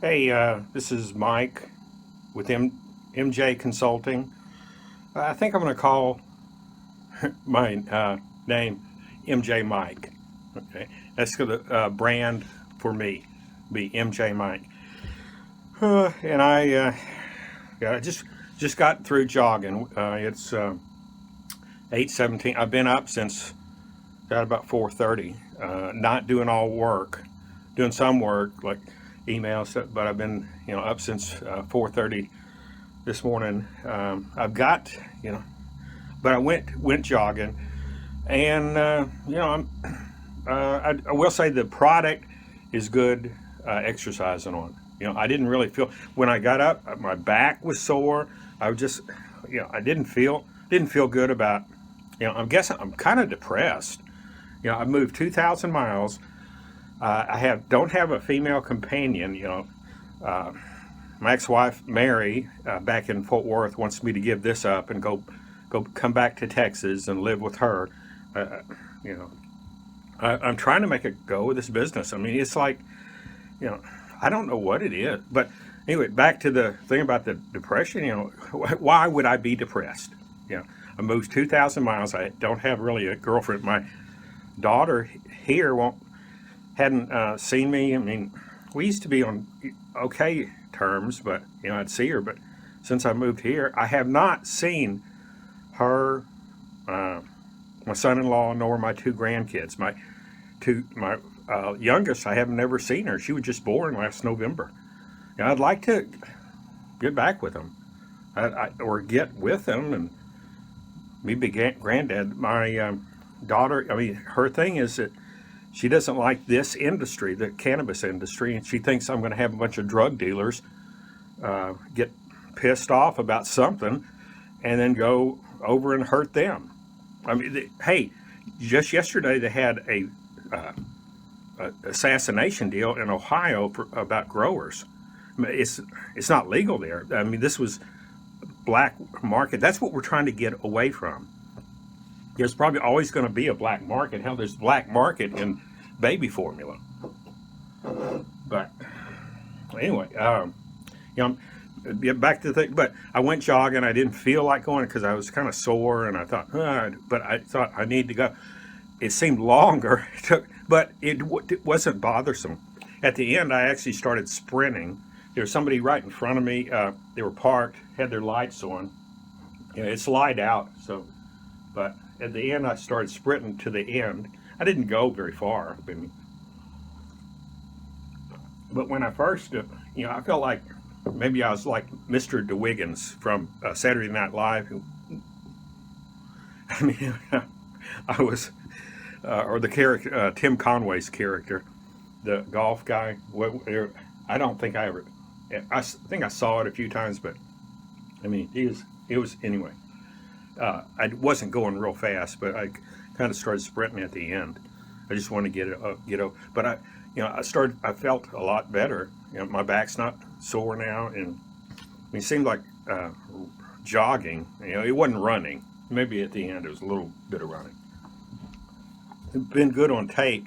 Hey, this is Mike with MJ Consulting. I think I'm going to call my name MJ Mike. Okay, that's the brand for me, be MJ Mike. And yeah, I just got through jogging. It's 8:17. I've been up since about 4:30. Not doing all work, doing some work like emails, but I've been up since 4:30 this morning. I've got but I went jogging, and I will say the product is good exercising on. I didn't really feel when I got up. My back was sore. I was just, I didn't feel good about. I'm guessing I'm kind of depressed. I moved 2,000 miles. I don't have a female companion. My ex-wife Mary back in Fort Worth wants me to give this up and go come back to Texas and live with her. Uh, you know, I'm trying to make a go of this business. I mean, it's like you know, I don't know what it is, but anyway, back to the thing about the depression. Why would I be depressed? You know, I moved 2,000 miles. I don't have really a girlfriend. My daughter here won't hadn't seen me. I mean, we used to be on okay terms, but I'd see her. But since I moved here, I have not seen her, uh, my son-in-law, nor my two grandkids. My youngest, I have never seen her. She was just born last November. I'd like to get back with them, or get with them, and maybe granddad. My daughter, I mean, her thing is that she doesn't like this industry, the cannabis industry, and she thinks I'm going to have a bunch of drug dealers get pissed off about something and then go over and hurt them. I mean, hey, just yesterday they had uh, a assassination deal in Ohio about growers. I mean, it's not legal there. I mean, this was black market. That's what we're trying to get away from. There's probably always going to be a black market. Hell, there's black market in baby formula. But anyway, get back to the thing. But I went jogging. I didn't feel like going because I was kind of sore, and I thought, but I thought I need to go. It seemed longer, but it wasn't bothersome. At the end, I actually started sprinting. There was somebody right in front of me. They were parked, had their lights on. It's light out, so. But at the end, I started sprinting to the end. I didn't go very far, but when I first, I felt like maybe I was like Mr. DeWiggins from Saturday Night Live. I mean, I was, or the character, Tim Conway's character, the golf guy. I don't think I ever, I think I saw it a few times, but I mean, it was anyway. I wasn't going real fast, but I kind of started sprinting at the end. I just wanted to get over. But I felt a lot better. My back's not sore now, and it seemed like jogging. It wasn't running. Maybe at the end it was a little bit of running. It'd been good on tape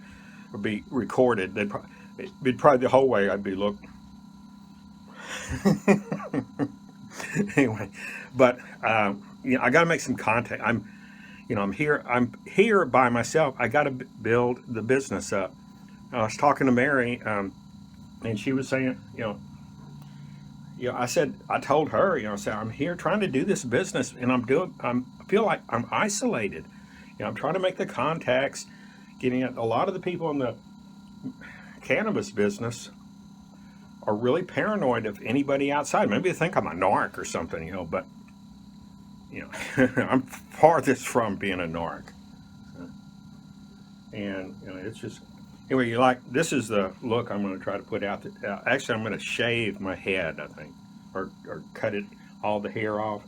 or be recorded. It'd be probably the whole way I'd be looked. Anyway, but I got to make some contact. I'm here. I'm here by myself. I got to build the business up. I was talking to Mary, and she was saying, I told her, I said, I'm here trying to do this business, and I feel like I'm isolated. I'm trying to make the contacts, getting at a lot of the people in the cannabis business are really paranoid of anybody outside. Maybe they think I'm a narc or something, but I'm farthest from being a narc. And it's just anyway. This is the look I'm going to try to put out. Actually, I'm going to shave my head, I think, or cut it all the hair off.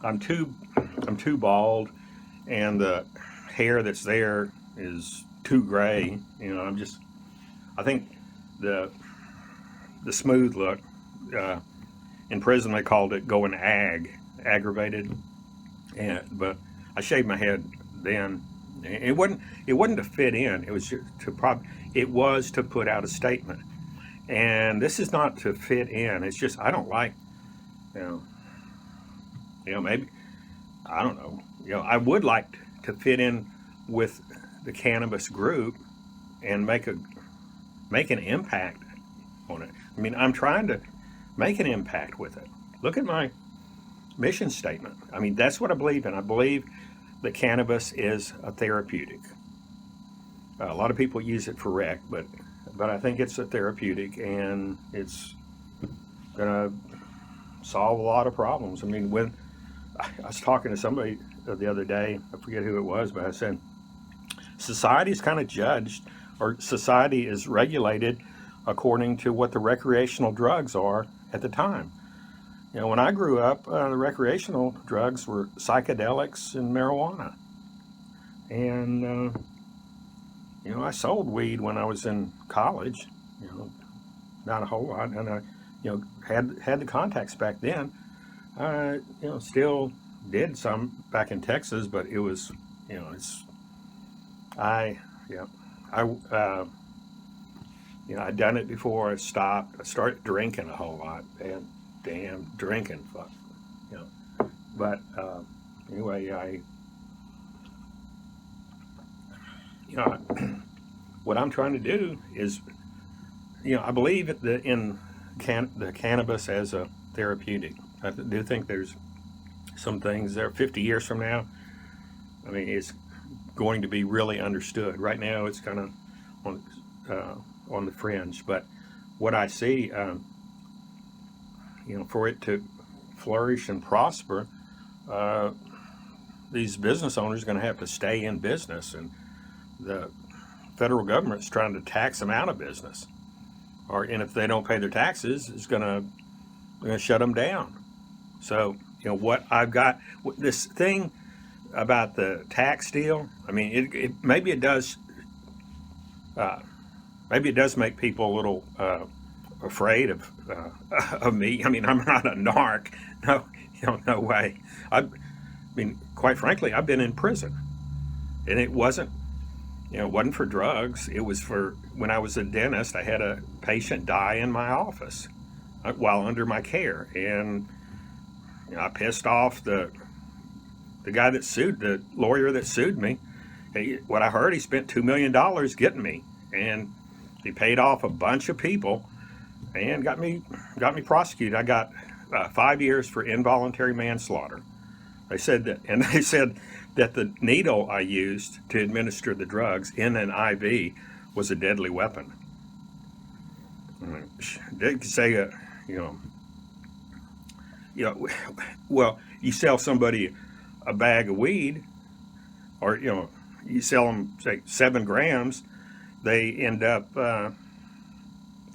I'm too I'm too bald, and the hair that's there is too gray. I think the the smooth look. Uh, in prison, they called it going aggravated. But I shaved my head then, It wasn't to fit in. It was it was to put out a statement. And this is not to fit in. It's just I don't like, you know, maybe I don't know. I would like to fit in with the cannabis group and make an impact on it. I mean, I'm trying to make an impact with it. Look at my mission statement. I mean, that's what I believe in. I believe that cannabis is a therapeutic. A lot of people use it for rec, but I think it's a therapeutic, and it's gonna solve a lot of problems. I mean, when I was talking to somebody the other day, I forget who it was, but I said society is kind of judged, or society is regulated according to what the recreational drugs are at the time. When I grew up, the recreational drugs were psychedelics and marijuana. And, I sold weed when I was in college, not a whole lot. And I, had the contacts back then. Still did some back in Texas, but it was, I, yeah, I, I'd done it before. I stopped. I started drinking a whole lot, and damn drinking, fuck, you know. But anyway, what I'm trying to do is, I believe in the cannabis as a therapeutic. I do think there's some things there 50 years from now. I mean, it's going to be really understood. Right now, it's kind of on the fringe. But what I see, for it to flourish and prosper, these business owners are going to have to stay in business, and the federal government's trying to tax them out of business. And if they don't pay their taxes, it's going to shut them down. So, what I've got, this thing about the tax deal, I mean, maybe it does make people a little afraid of me. I mean, I'm not a narc. No, no way. I mean, quite frankly, I've been in prison, and it wasn't for drugs. It was for when I was a dentist. I had a patient die in my office while under my care, and I pissed off the guy that sued, the lawyer that sued me. What I heard, he spent $2 million getting me, and he paid off a bunch of people and got me prosecuted. I got 5 years for involuntary manslaughter. They said that the needle I used to administer the drugs in an IV was a deadly weapon. They could say, well, you sell somebody a bag of weed, or you sell them, say, 7 grams, they end up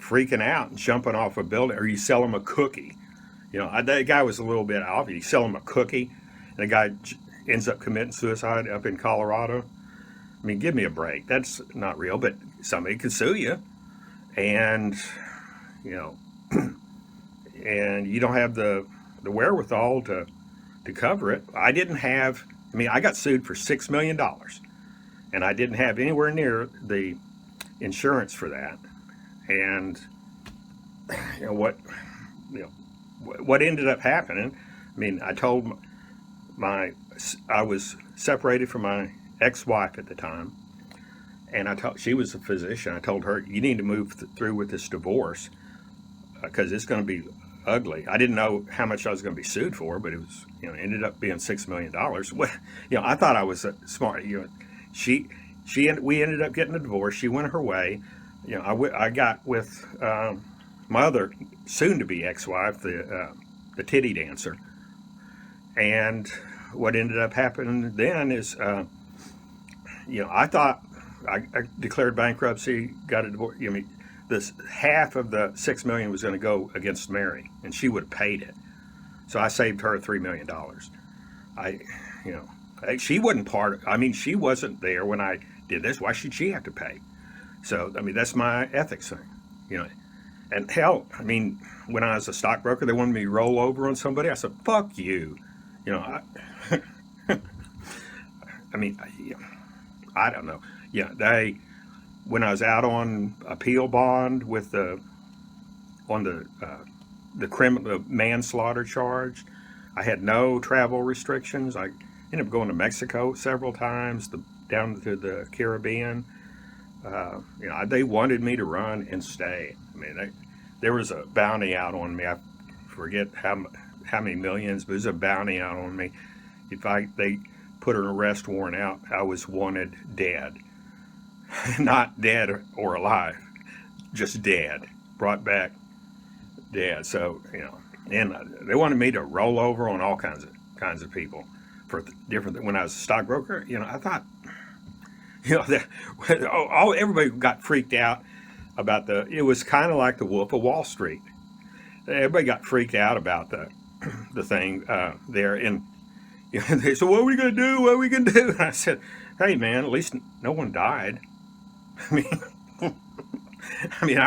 freaking out and jumping off a building. Or you sell them a cookie. That guy was a little bit off. You sell them a cookie, and the guy ends up committing suicide up in Colorado. I mean, give me a break. That's not real, but somebody could sue you, and and you don't have the wherewithal to cover it. I got sued for $6 million, and I didn't have anywhere near the insurance for that. And what ended up happening, I mean, I was separated from my ex-wife at the time, and she was a physician. I told her, you need to move through with this divorce, because it's going to be ugly. I didn't know how much I was going to be sued for, but it was, ended up being $6 million. Well, I thought I was smart. We ended up getting a divorce. She went her way. I got with my other soon-to-be ex-wife, the titty dancer. And what ended up happening then is, I thought I declared bankruptcy, got a divorce. This half of the $6 million was going to go against Mary, and she would have paid it. So I saved her $3 million. She wasn't she wasn't there when I did this. Why should she have to pay? So, that's my ethics thing, And hell, when I was a stockbroker, they wanted me to roll over on somebody. I said, fuck you. I don't know. Yeah, when I was out on appeal bond with the criminal manslaughter charge, I had no travel restrictions. I ended up going to Mexico several times, down to the Caribbean. They wanted me to run and stay. I mean, there was a bounty out on me. I forget how many millions, but there's a bounty out on me. If they put an arrest warrant out, I was wanted dead, not dead or alive, just dead, brought back dead. So and they wanted me to roll over on all kinds of people for different. When I was a stockbroker, I thought, that everybody got freaked out about it was kind of like the Wolf of Wall Street. Everybody got freaked out about the thing there, and they said, "What are we going to do? What are we going to do?" And I said, "Hey, man, at least no one died." I mean,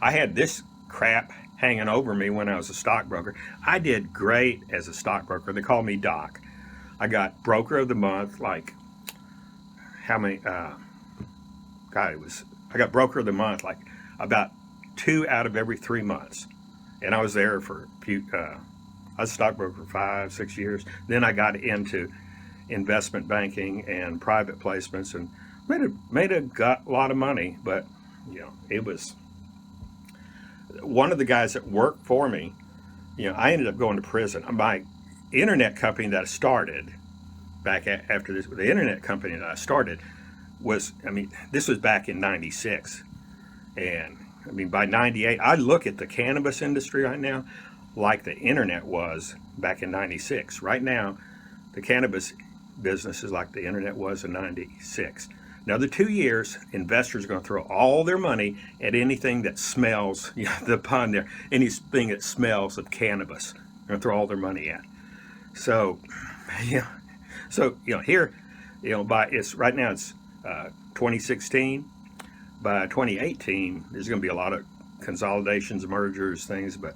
I had this crap hanging over me when I was a stockbroker. I did great as a stockbroker. They called me Doc. I got Broker of the Month, like how many? I got Broker of the Month like about 2 out of every 3 months, and I was there for a few. I was a stockbroker for 5-6 years. Then I got into investment banking and private placements, and made a lot of money. But it was one of the guys that worked for me. I ended up going to prison. My internet company that I started after this, the internet company that I started this was back in '96, and by '98, I look at the cannabis industry right now like the internet was back in '96. Right now, the cannabis business is like the internet was in '96. Another 2 years, investors are going to throw all their money at anything that smells, the pun there, anything that smells of cannabis. They're going to throw all their money at. So, here, right now it's 2016. By 2018, there's going to be a lot of consolidations, mergers, things, but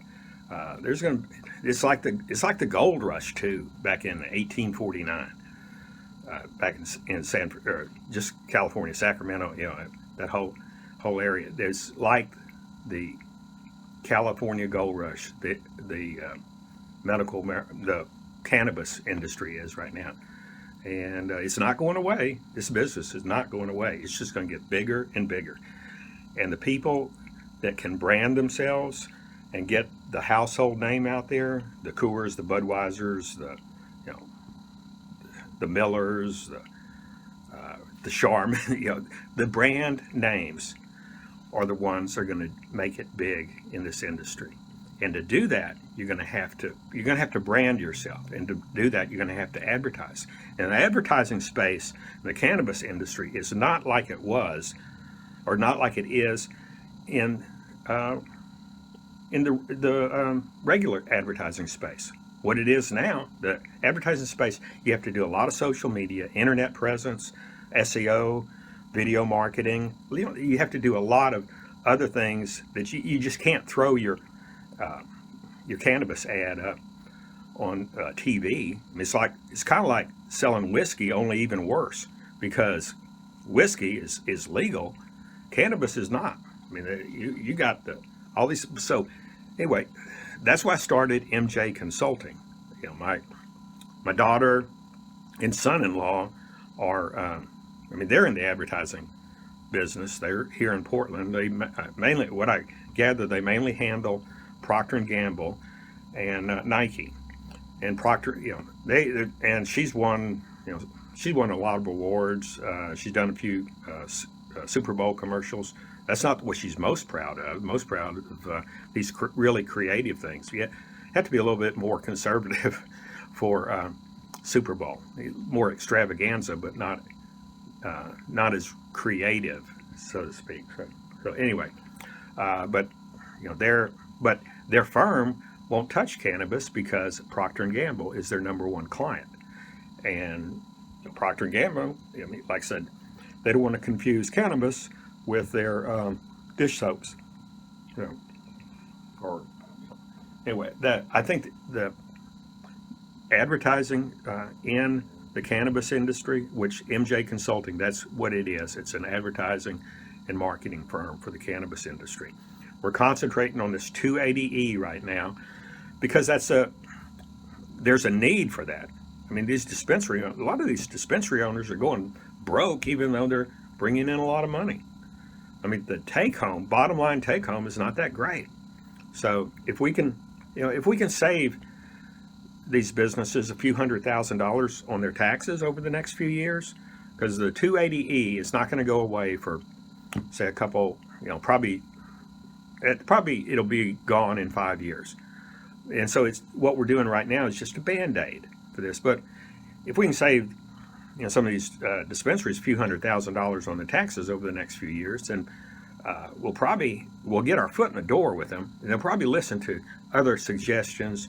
it's like the gold rush too, back in 1849. Back in just California, Sacramento, that whole area. There's like the California gold rush, the cannabis industry is right now, and it's not going away. This business is not going away. It's just going to get bigger and bigger, and the people that can brand themselves and get the household name out there, the Coors, the Budweisers, the Millers, the Charmin, the brand names are the ones that are going to make it big in this industry. And to do that, you're going to have to brand yourself, and to do that, you're going to have to advertise. And the advertising space in the cannabis industry is not like it was, or not like it is in the regular advertising space. What it is now, the advertising space, you have to do a lot of social media, internet presence, SEO, video marketing. You have to do a lot of other things that you just can't throw your cannabis ad up on TV. It's kind of like selling whiskey, only even worse, because whiskey is legal, cannabis is not. You got all these. So anyway, that's why I started MJ Consulting. My daughter and son-in-law are, they're in the advertising business. They're here in Portland. They mainly, what I gather, they mainly handle Procter and Gamble and Nike. And Procter, and she's won a lot of awards. She's done a few Super Bowl commercials. That's not what she's most proud of. Most proud of these really creative things. You have to be a little bit more conservative for Super Bowl, more extravaganza, but not as creative, so to speak. So anyway, but their firm won't touch cannabis because Procter and Gamble is their number one client, and Procter and Gamble, like I said, they don't want to confuse cannabis with their dish soaps, or anyway. That I think the advertising in the cannabis industry, which MJ Consulting, that's what it is. It's an advertising and marketing firm for the cannabis industry. We're concentrating on this 280E right now because there's a need for that. I mean, a lot of these dispensary owners are going broke even though they're bringing in a lot of money. I mean, the bottom line take home is not that great. So if we can save these businesses a few $100,000 on their taxes over the next few years, because the 280E is not going to go away for, say, a couple, probably it'll be gone in 5 years. And so it's what we're doing right now is just a Band-Aid for this. But if we can save some of these dispensaries a few $100,000 on the taxes over the next few years, then we'll get our foot in the door with them, and they'll probably listen to other suggestions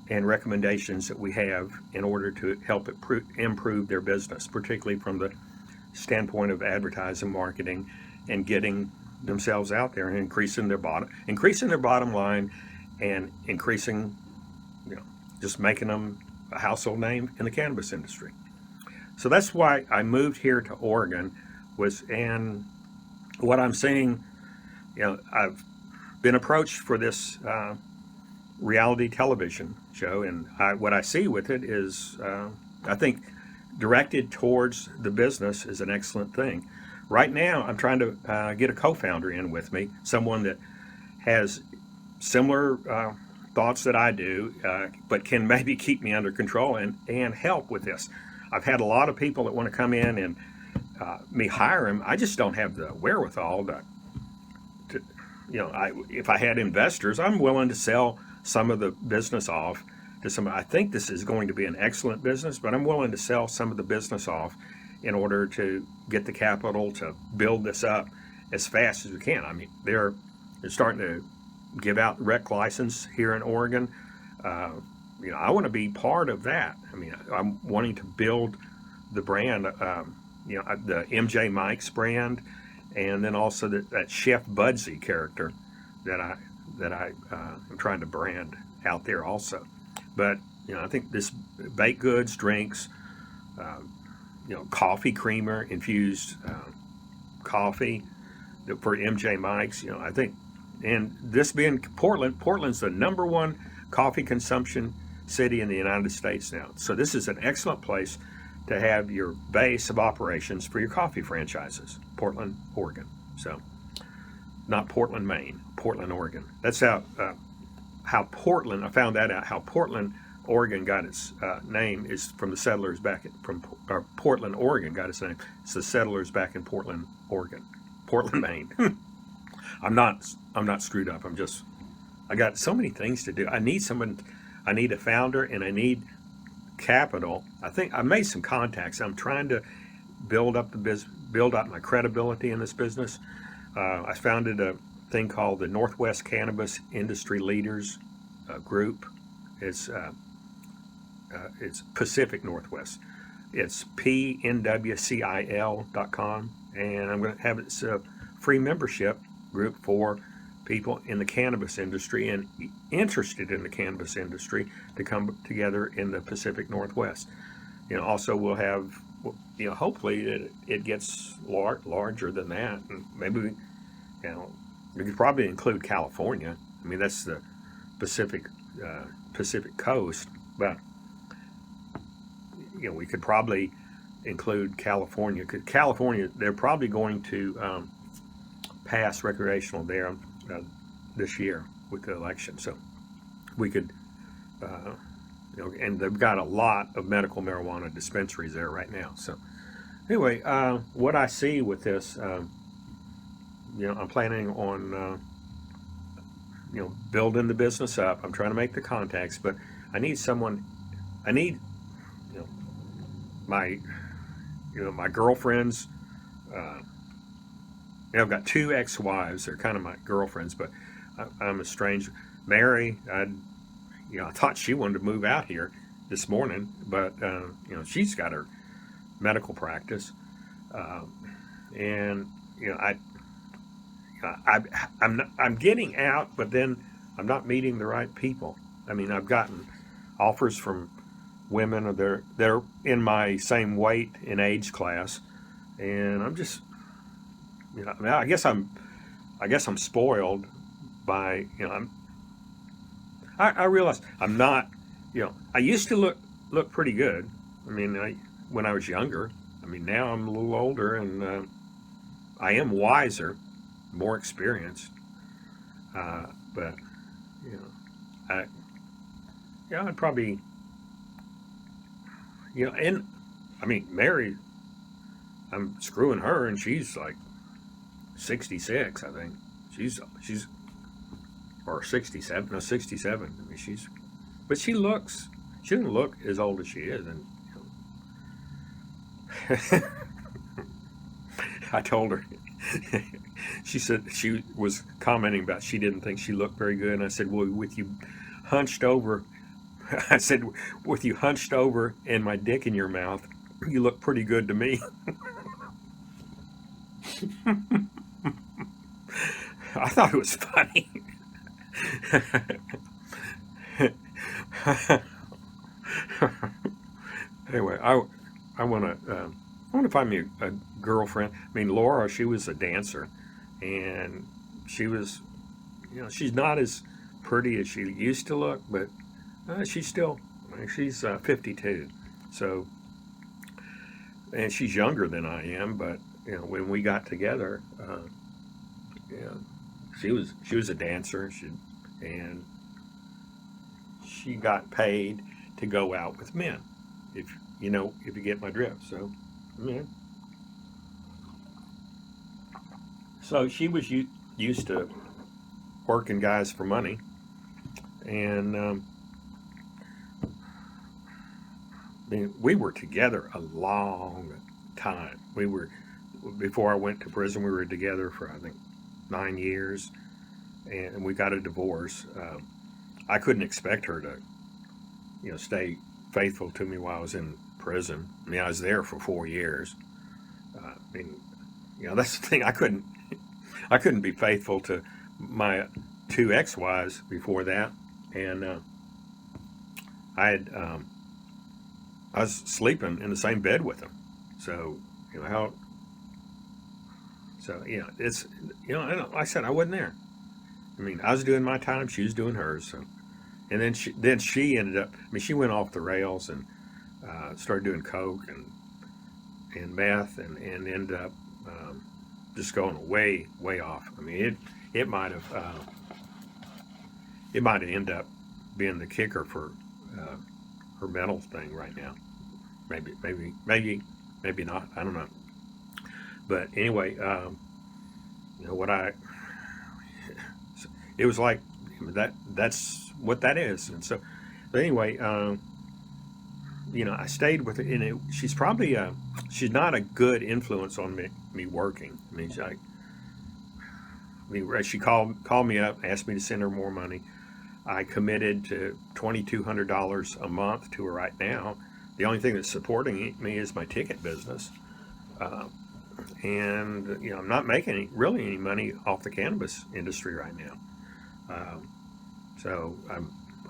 and recommendations that we have in order to help improve their business, particularly from the standpoint of advertising, marketing, and getting themselves out there and increasing their bottom line, and increasing, just making them a household name in the cannabis industry. So that's why I moved here to Oregon, and what I'm seeing, I've been approached for this reality television show, and what I see with it is, I think directed towards the business is an excellent thing. Right now, I'm trying to get a co-founder in with me, someone that has similar thoughts that I do, but can maybe keep me under control and help with this. I've had a lot of people that want to come in and me hire them. I just don't have the wherewithal to if I had investors, I'm willing to sell some of the business off to somebody. I think this is going to be an excellent business, but I'm willing to sell some of the business off in order to get the capital to build this up as fast as we can. I mean, they're starting to give out the rec license here in Oregon. I want to be part of that. I mean, I'm wanting to build the brand, the MJ Mike's brand, and then also that Chef Budsy character that I'm trying to brand out there also. But I think this baked goods, drinks, coffee creamer, infused coffee for MJ Mike's. I think, and this being Portland's the #1 coffee consumption city in the United States now. So this is an excellent place to have your base of operations for your coffee franchises. Portland, Oregon. So not Portland, Maine, Portland, Oregon. That's how Portland, I found that out, how Portland, Oregon got its name is from the settlers Portland, Oregon got its name. It's the settlers back in Portland, Oregon. Portland, Maine. I'm not screwed up. I got so many things to do. I need a founder, and I need capital. I think I made some contacts. I'm trying to build up my credibility in this business. I founded a thing called the Northwest Cannabis Industry Leaders Group. It's Pacific Northwest. It's pnwcil.com, and I'm going to have it's a free membership group for people in the cannabis industry and interested in the cannabis industry to come together in the Pacific Northwest. Also we'll have, hopefully it gets larger than that, and maybe we could probably include California. I mean, that's the Pacific coast, but we could probably include California. Because California, they're probably going to pass recreational there this year with the election. So we could, and they've got a lot of medical marijuana dispensaries there right now. So anyway, what I see with this, I'm planning on, building the business up. I'm trying to make the contacts, but I need my girlfriends. I've got 2 ex-wives. They're kind of my girlfriends, but I'm a stranger. Mary, I thought she wanted to move out here this morning, but she's got her medical practice, and I'm getting out, but then I'm not meeting the right people. I mean, I've gotten offers from women are there that are in my same weight and age class, and I'm just, I mean, I guess I'm spoiled by, I realize I'm not, I used to look pretty good. I mean, when I was younger. I mean, now I'm a little older and I am wiser, more experienced. But you know, I I'd probably and I mean, Mary, I'm screwing her, and she's like 66, I think. She's or 67, no 67. I mean, but she doesn't look as old as she is, and I told her. She said she was commenting about she didn't think she looked very good, and I said, "Well, with you hunched over," I said, "with you hunched over and my dick in your mouth, you look pretty good to me." I thought it was funny. Anyway, I want to find me a girlfriend. I mean, Laura, she was a dancer, and she was, she's not as pretty as she used to look, but she's still, she's 52, so, and she's younger than I am. But when we got together, yeah, she was a dancer. And she got paid to go out with men, if you get my drift. So, yeah. So she was used to working guys for money, and I mean, we were together a long time. We were before I went to prison. We were together for I think 9 years, and we got a divorce. I couldn't expect her to, stay faithful to me while I was in prison. I mean, I was there for 4 years. I mean, that's the thing. I couldn't be faithful to my two ex-wives before that, and I had, I was sleeping in the same bed with them. So, how? So, it's, like I said, I wasn't there. I mean, I was doing my time, she was doing hers. So, and then she ended up. I mean, she went off the rails and started doing coke and meth, and ended up just going way off. I mean, it might have ended up being the kicker for uh, her mental thing right now. Maybe not. I don't know. But anyway, what it was like that's what that is. And so, but anyway, I stayed with her, and she's not a good influence on me working. I mean, she called me up, asked me to send her more money. I committed to $2,200 a month to her right now. The only thing that's supporting me is my ticket business, uh, and I'm not making really any money off the cannabis industry right now. Um, so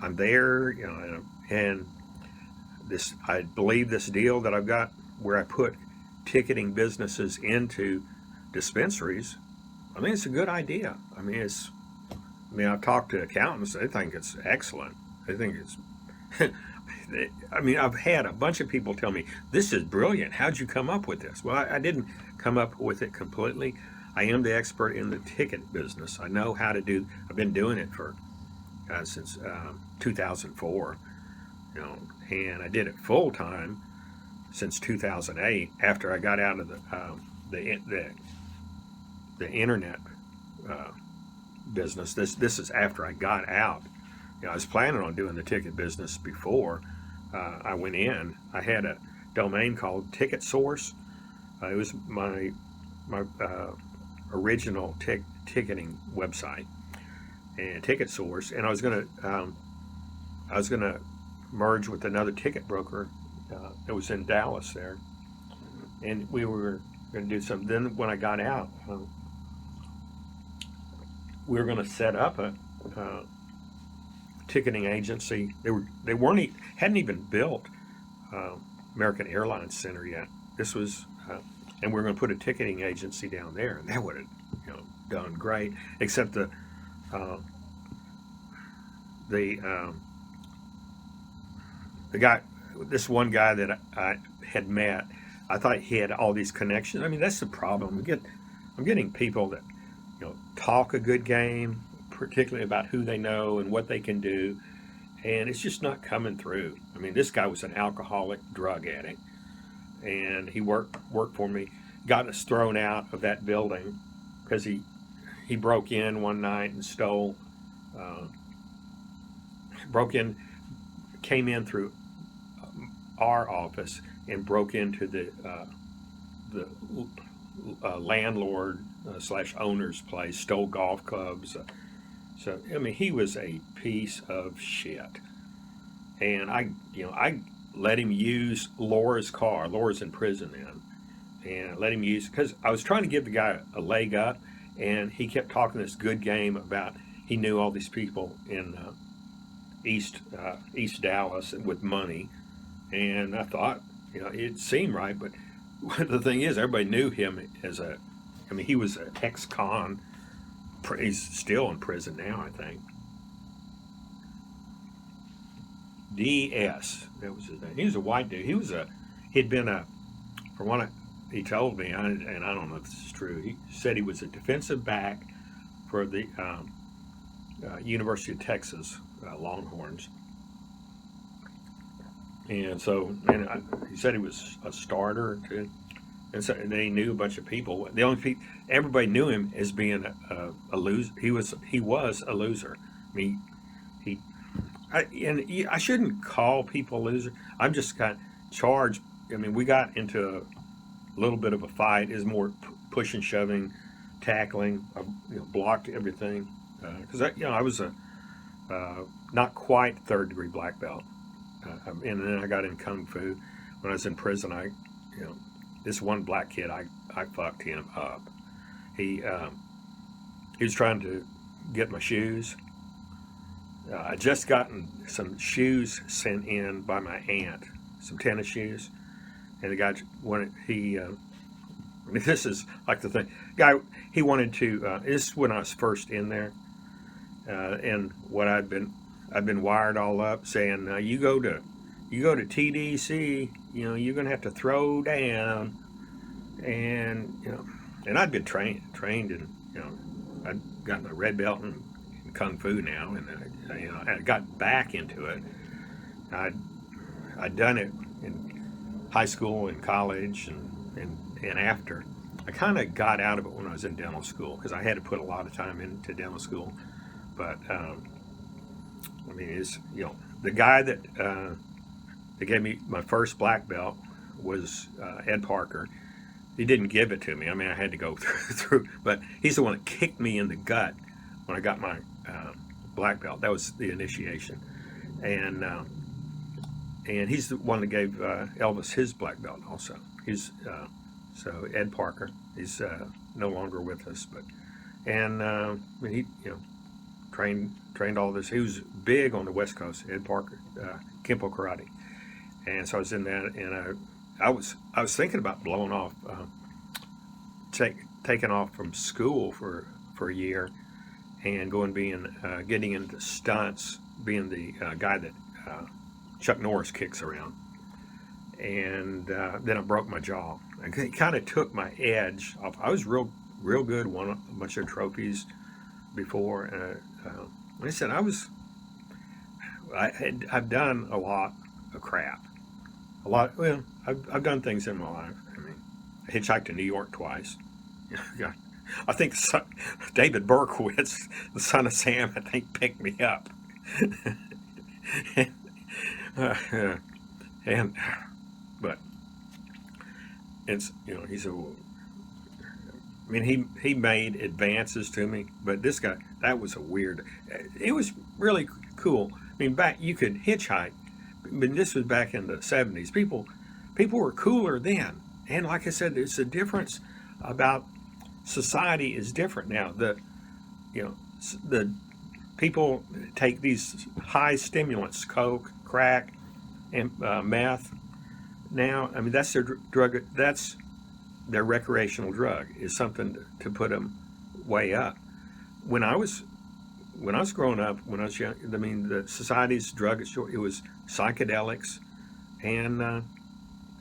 I'm there, and this I believe this deal that I've got where I put ticketing businesses into dispensaries. I mean, it's a good idea. I mean, I've talked to accountants; they think it's excellent. They think it's. I mean, I've had a bunch of people tell me this is brilliant. How'd you come up with this? Well, I didn't come up with it completely. I am the expert in the ticket business. I know how to do. I've been doing it for since 2004, and I did it full time since 2008. After I got out of the the internet uh, business, this is after I got out. I was planning on doing the ticket business before I went in. I had a domain called Ticket Source. It was my original ticketing website and Ticket Source, and I was gonna merge with another ticket broker that was in Dallas there, and we were going to do something. Then when I got out, we were going to set up a ticketing agency. They weren't hadn't even built uh, American Airlines Center yet. This was, and we're going to put a ticketing agency down there, and that would have, done great. Except uh, the the guy, this one guy that I had met, I thought he had all these connections. I mean, that's the problem. I'm getting people that talk a good game, particularly about who they know and what they can do, and it's just not coming through. I mean, this guy was an alcoholic, drug addict, and he worked for me. Got us thrown out of that building because he broke in one night and stole, uh, broke in, came in through our office and broke into the landlord slash owner's place, stole golf clubs. So I mean, he was a piece of shit. And I let him use Laura's car. Laura's in prison then, and I let him use because I was trying to give the guy a leg up, and he kept talking this good game about he knew all these people in East Dallas with money, and I thought it seemed right, but the thing is, everybody knew him as I mean, he was an ex-con. He's still in prison now, I think. DS, that was his name. He was a white dude. He'd been from what he told me, and I don't know if this is true. He said he was a defensive back for the University of Texas Longhorns, and so he said he was a starter too. And so they knew a bunch of people. The only people, everybody knew him as being a loser. He was a loser. I mean, I shouldn't call people losers. I'm just kind of charged. I mean, we got into a little bit of a fight. Is more pushing, shoving, tackling. I blocked everything because I was a not quite third degree black belt, and then I got in kung fu. When I was in prison, this one black kid, I fucked him up. He was trying to get my shoes. I just gotten some shoes sent in by my aunt, some tennis shoes, and the guy wanted this is like the thing. Guy, he wanted to. This is when I was first in there, and what I've been wired all up saying, you go to TDC, you're gonna have to throw down, and and I'd been trained in, I'd gotten a red belt in kung fu now, and I got back into it. I'd done it in high school and college and after. I kind of got out of it when I was in dental school because I had to put a lot of time into dental school, but I mean, it's the guy that gave me my first black belt was Ed Parker. He didn't give it to me. I mean, I had to go through, but he's the one that kicked me in the gut when I got my black belt. That was the initiation, and he's the one that gave Elvis his black belt also. He's so Ed Parker. He's no longer with us, but he trained all this. He was big on the West Coast. Ed Parker, Kempo Karate. And so I was in that, and I was thinking about blowing off, taking off from school for a year, and getting into stunts, being the guy that Chuck Norris kicks around. And then I broke my jaw. It kind of took my edge off. I was real good, won a bunch of trophies before, and like I said, I've done a lot of crap. Well, I've done things in my life. I mean, I hitchhiked to New York twice. I think David Berkowitz, the son of Sam, I think picked me up. But it's I mean, he made advances to me, but this guy, that was a weird. It was really cool. I mean, you could hitchhike. But this was back in the 70s. People were cooler then, and like I said, there's a difference about society is different now. The people take these high stimulants, coke, crack, and meth, now, I mean, that's their drug. That's their recreational drug, is something to put them way up. When I was growing up, when I was young, I mean, the society's drug, it was psychedelics and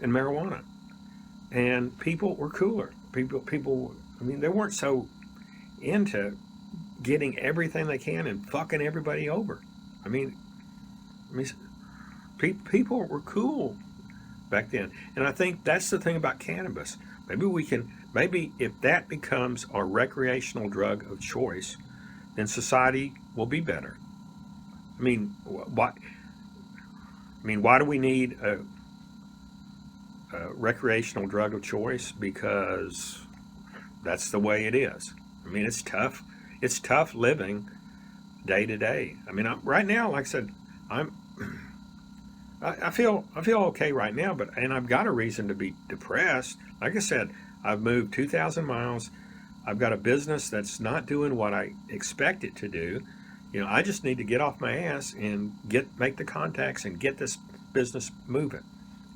marijuana, and people were cooler. People. I mean, they weren't so into getting everything they can and fucking everybody over. I mean, people were cool back then, and I think that's the thing about cannabis. Maybe if that becomes our recreational drug of choice, then society will be better. I mean, why? I mean, why do we need a recreational drug of choice? Because that's the way it is. I mean, it's tough. It's tough living day to day. I mean, right now, like I said, I'm. I feel okay right now, and I've got a reason to be depressed. Like I said, I've moved 2,000 miles. I've got a business that's not doing what I expect it to do. I just need to get off my ass and make the contacts and get this business moving.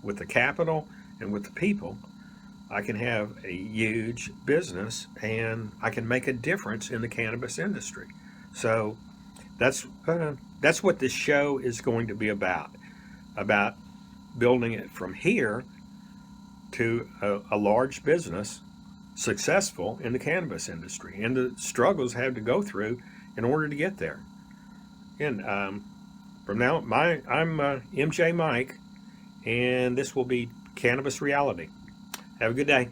With the capital and with the people, I can have a huge business and I can make a difference in the cannabis industry. So that's what this show is going to be about building it from here to a large business, successful in the cannabis industry, and the struggles I had to go through in order to get there. And from now, I'm MJ Mike, and this will be Cannabis Reality. Have a good day.